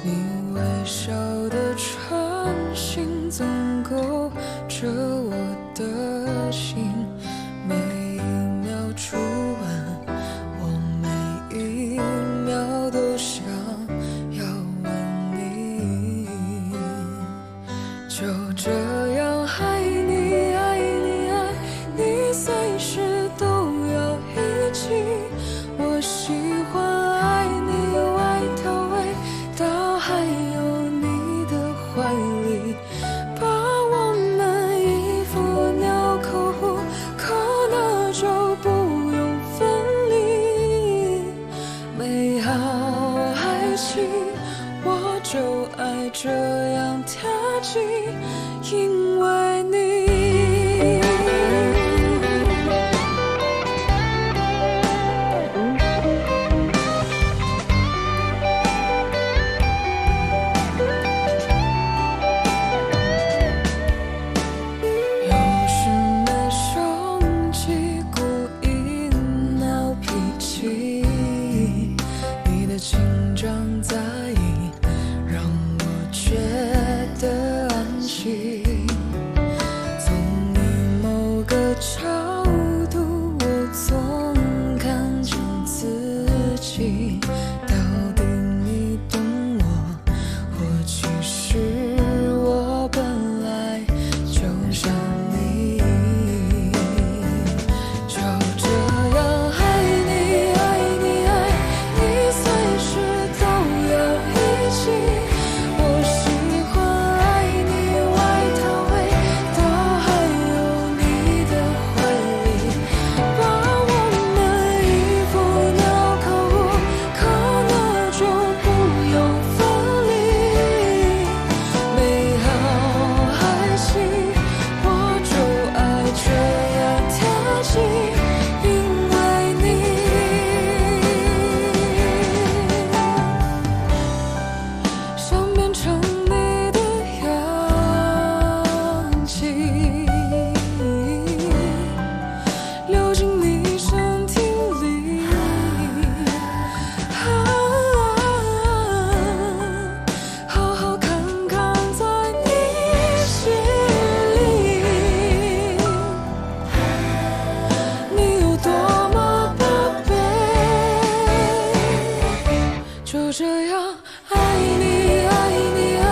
你微笑的穿行总勾着我的心，每一秒初吻，我每一秒都想要吻你，就这样爱你爱你爱你，随时都要一起。我喜欢爱你外套味道，还有你的怀里，把我们衣服纽扣互扣了就不用分离。美好爱情我就爱这样贴近，因为你。角度，我总看见自己。到底你懂我，或其实我本来就像你。就这样爱你，爱你，爱你，随时都要一起。我喜欢爱你外套味道，还有你的怀里，把我们衣服纽扣扣了就不用分离。美好爱情我就爱这样贴近，因为你想变成你的氧气，流进你身体里，好好看看在你心里，你有多么宝贝。就这样爱你，爱你，爱